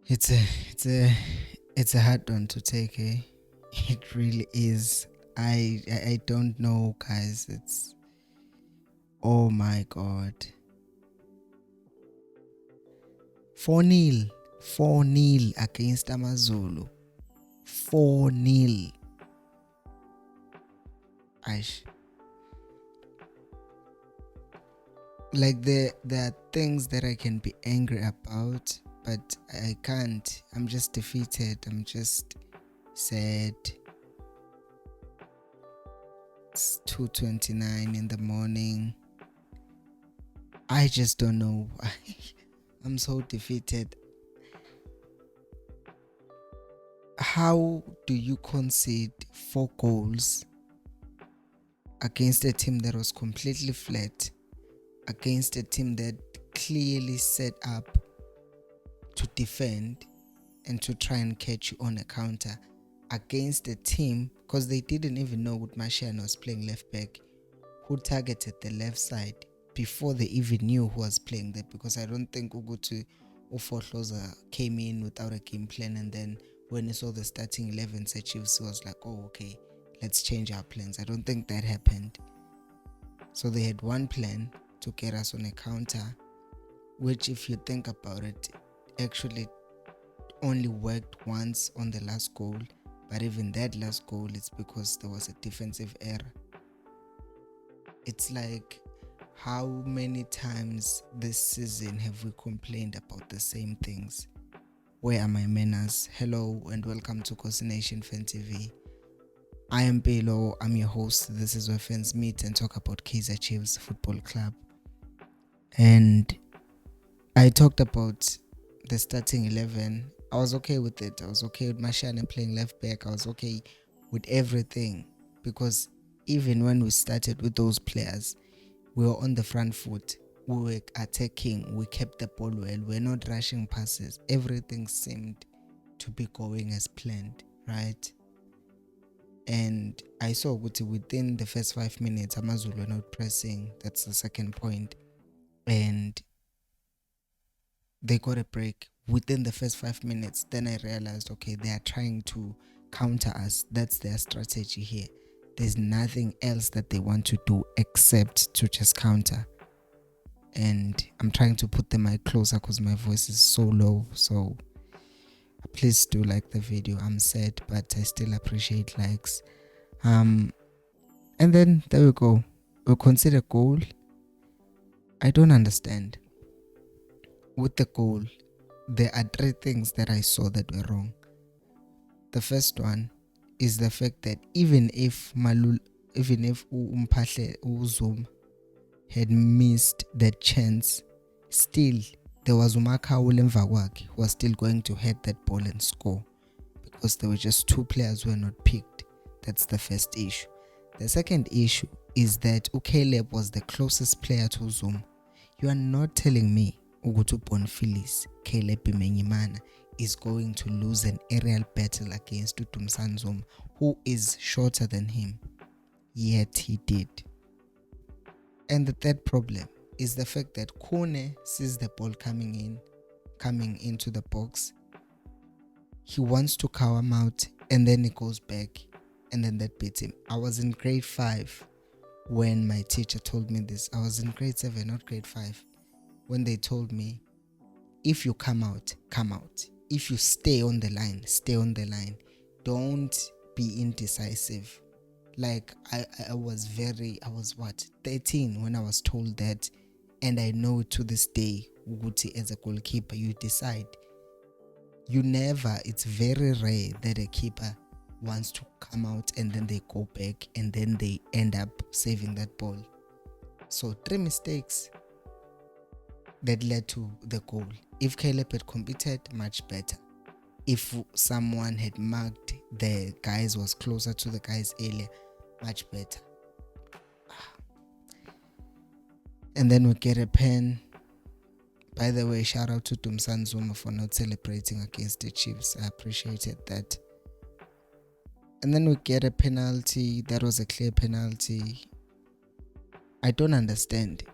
It's a it's a it's a hard one to take, eh? It really is. I don't know, guys. It's oh my god. 4-0. 4-0 against AmaZulu. 4-0. Aish. Like there are things that I can be angry about, but I can't. I'm just defeated. I'm just sad. It's 2:29 in the morning. I just don't know. I'm so defeated. How do you concede 4 goals against a team that was completely flat, against a team that clearly set up to defend and to try and catch you on a counter, against a team, because they didn't even know what Martian was playing left back, who targeted the left side before they even knew who was playing there? Because I don't think Ugutu Ufohloza came in without a game plan, and then when he saw the starting 11 Kaizer Chiefs, he was like, oh, okay, let's change our plans. I don't think that happened. So they had one plan to get us on a counter, which, if you think about it, actually only worked once on the last goal. But even that last goal, it's because there was a defensive error. It's like, how many times this season have we complained about the same things? Where are my manners? Hello and welcome to Nation Fan TV. I am Pelo, I'm your host. This is where fans meet and talk about Kaizer Chiefs Football Club. And I talked about the starting 11. I was okay with it. I was okay with Mashane playing left back. I was okay with everything, because even when we started with those players, we were on the front foot. We were attacking. We kept the ball well. We're not rushing passes. Everything seemed to be going as planned, right? And I saw within the first 5 minutes, AmaZulu were not pressing. That's the second point. And they got a break within the first 5 minutes. Then I realized, okay, they are trying to counter us. That's their strategy here. There's nothing else that they want to do except to just counter. And I'm trying to put the mic closer because my voice is so low. So please do like the video. I'm sad, but I still appreciate likes. And then there we go. We'll consider goal. I don't understand. With the goal, there are 3 things that I saw that were wrong. The first one is the fact that even if Umpahle Uzum had missed that chance, still there was Umakhaule Mvawak who was still going to head that ball and score, because there were just 2 players who were not picked. That's the first issue. The second issue is that Caleb was the closest player to Uzum. You are not telling me Ugutu Bonfilis, Caleb Bimenyimana, is going to lose an aerial battle against Utumsanzum, who is shorter than him. Yet he did. And the third problem is the fact that Kone sees the ball coming into the box. He wants to cow him out, and then he goes back, and then that beats him. I was in grade 5 when my teacher told me this. I was in grade 7, not grade 5. When they told me, if you come out, come out. If you stay on the line, stay on the line. Don't be indecisive. Like I was 13 when I was told that, and I know to this day, Uguti, as a goalkeeper, you decide. It's very rare that a keeper wants to come out and then they go back and then they end up saving that ball. So 3 mistakes that led to the goal. If Caleb had competed, much better. If someone had marked the guys, was closer to the guys earlier, much better. And then we get a pen. By the way, shout out to Tumsan Zuma for not celebrating against the Chiefs. I appreciated that. And then we get a penalty. That was a clear penalty. I don't understand.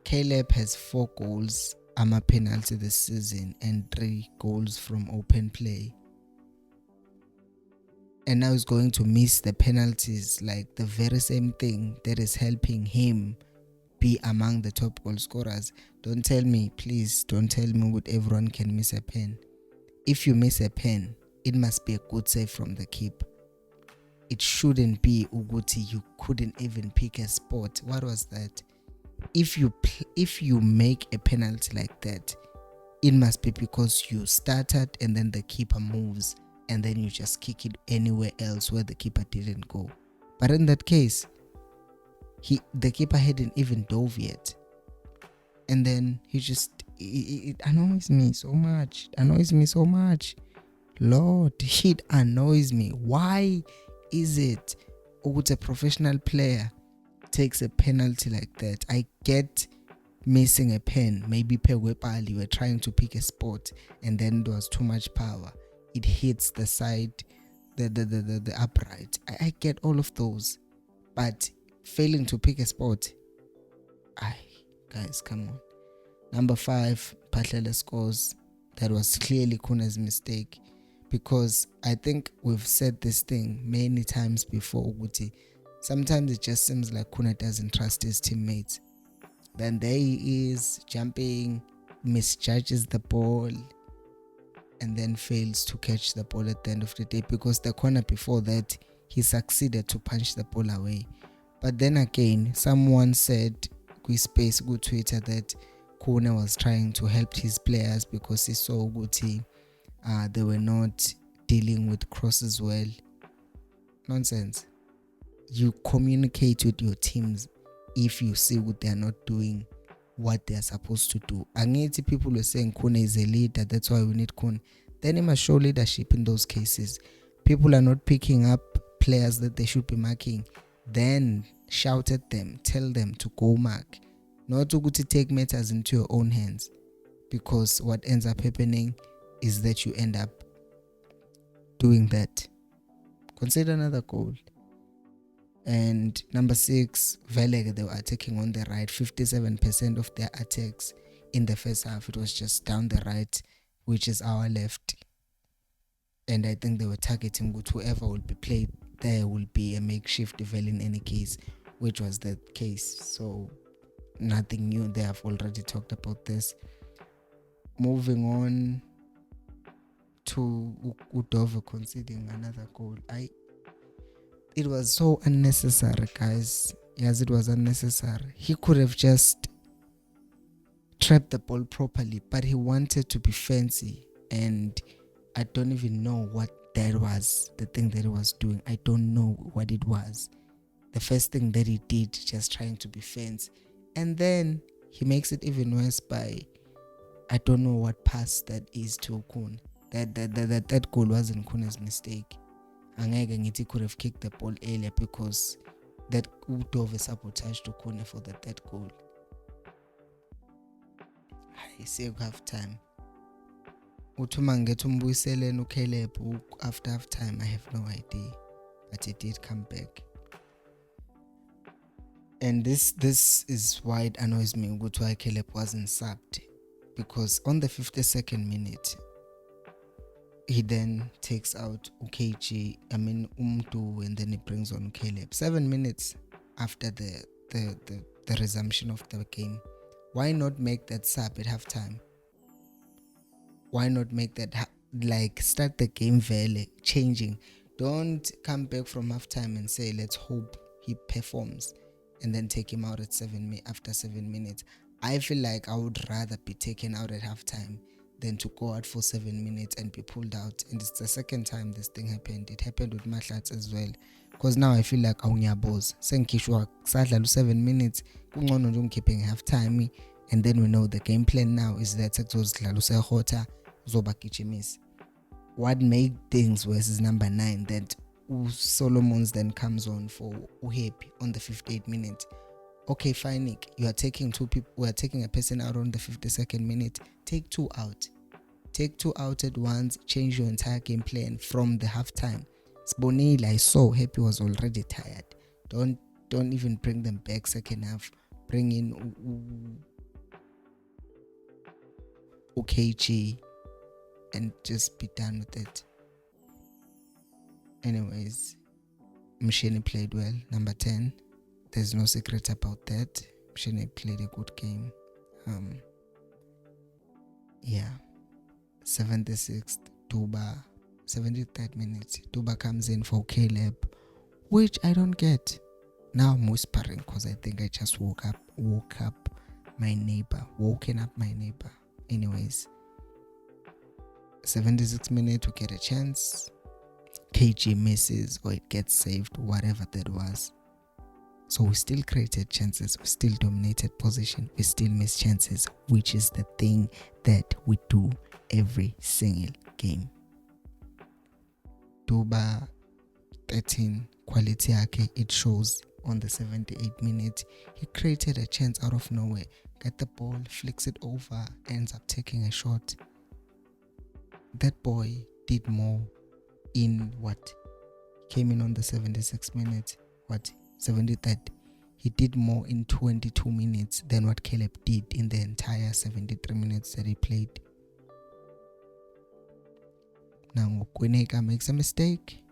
Caleb has 4 goals penalty this season and 3 goals from open play. And now he's going to miss the penalties, like the very same thing that is helping him be among the top goal scorers. Don't tell me, please, don't tell me what everyone can miss a pen. If you miss a pen, it must be a good save from the keeper. It shouldn't be Uguti, you couldn't even pick a spot. What was that? If you make a penalty like that, it must be because you started and then the keeper moves and then you just kick it anywhere else where the keeper didn't go. But in that case, the keeper hadn't even dove yet. And then it annoys me so much. Lord, it annoys me. Why is it a professional player takes a penalty like that? I get missing a pen, maybe Pegwepali, you were trying to pick a spot and then there was too much power, it hits the side, the upright. I get all of those, but failing to pick a spot, guys, come on. Number 5, Patlele scores. That was clearly Kuna's mistake, because I think we've said this thing many times before, Uguti. Sometimes it just seems like Kuna doesn't trust his teammates. Then there he is, jumping, misjudges the ball, and then fails to catch the ball at the end of the day, because the corner before that, he succeeded to punch the ball away. But then again, someone said, space go Twitter, that Kuna was trying to help his players because he saw Guti, they were not dealing with crosses well. Nonsense. You communicate with your teams if you see what they are not doing what they are supposed to do. Angithi people were saying Kuna is a leader, that's why we need Kuna. Then he must show leadership in those cases. People are not picking up players that they should be marking. Then shout at them, tell them to go mark. Not to take matters into your own hands, because what ends up happening is that you end up doing that. Consider another goal. And number 6, Veleg, they were attacking on the right. 57% of their attacks in the first half, it was just down the right, which is our left. And I think they were targeting whoever will be played there will be a makeshift Vel in any case, which was the case. So nothing new there. I've already talked about this. Moving on to Udova conceding another goal. It was so unnecessary, guys. Yes, it was unnecessary. He could have just trapped the ball properly, but he wanted to be fancy, and I don't even know what that was, the thing that he was doing. I don't know what it was. The first thing that he did, just trying to be fancy, and then he makes it even worse by, I don't know what pass that is to Kun. That goal wasn't Kuna's mistake. Angeke ngithi could have kicked the ball earlier, because that Udove sabotage to Kuna for that goal. I say half time. Uthuma ngethu umbuyiseleni uCaleb after half time, I have no idea, but he did come back. And this is why it annoys me why Caleb wasn't subbed, because on the 52nd minute he then takes out UKG, Umdu, and then he brings on Caleb 7 minutes after the resumption of the game. Why not make that sub at halftime? Why not make that start the game very changing? Don't come back from halftime and say let's hope he performs and then take him out at after 7 minutes. I feel like I would rather be taken out at halftime than to go out for 7 minutes and be pulled out. And it's the second time this thing happened. It happened with Mahlats as well. Because now I feel like awungiyabos. Senkishwa sadlala 7 minutes. Kungcono nje ungikhipe halftime. And then we know the game plan now is that sekuzodlala usehota uzobagijimisa. What made things worse is number 9, that Solomons then comes on for Uhepi on the 58th minute. Okay, fine, Nick. You are taking 2 people. We are taking a person out on the 52nd minute. Take 2 out. Take 2 out at once. Change your entire game plan from the halftime. Sbonile, I saw Happy was already tired. Don't even bring them back second half. Bring in KG and just be done with it. Anyways, Mshini played well. Number 10. There's no secret about that. Mshini played a good game. Yeah. 76th, Duba. 73rd minute, Duba comes in for Caleb, which I don't get. Now I'm whispering because I think I just woken up my neighbor. Anyways, 76 minutes, we get a chance. KG misses or it gets saved, whatever that was. So we still created chances, we still dominated position, we still missed chances, which is the thing that we do every single game. Duba 13 quality yake, it shows on the 78 minutes. He created a chance out of nowhere, get the ball, flicks it over, ends up taking a shot. That boy did more in what came in on the 76 minutes, 73rd. He did more in 22 minutes than what Caleb did in the entire 73 minutes that he played. Now Kweneka makes a mistake,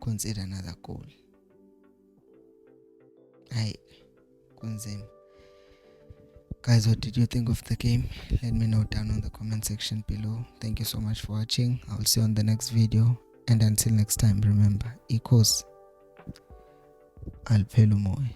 consider another goal. Guys, what did you think of the game? Let me know down on the comment section below. Thank you so much for watching. I'll see you on the next video, and until next time, remember, equals Alpelumoy.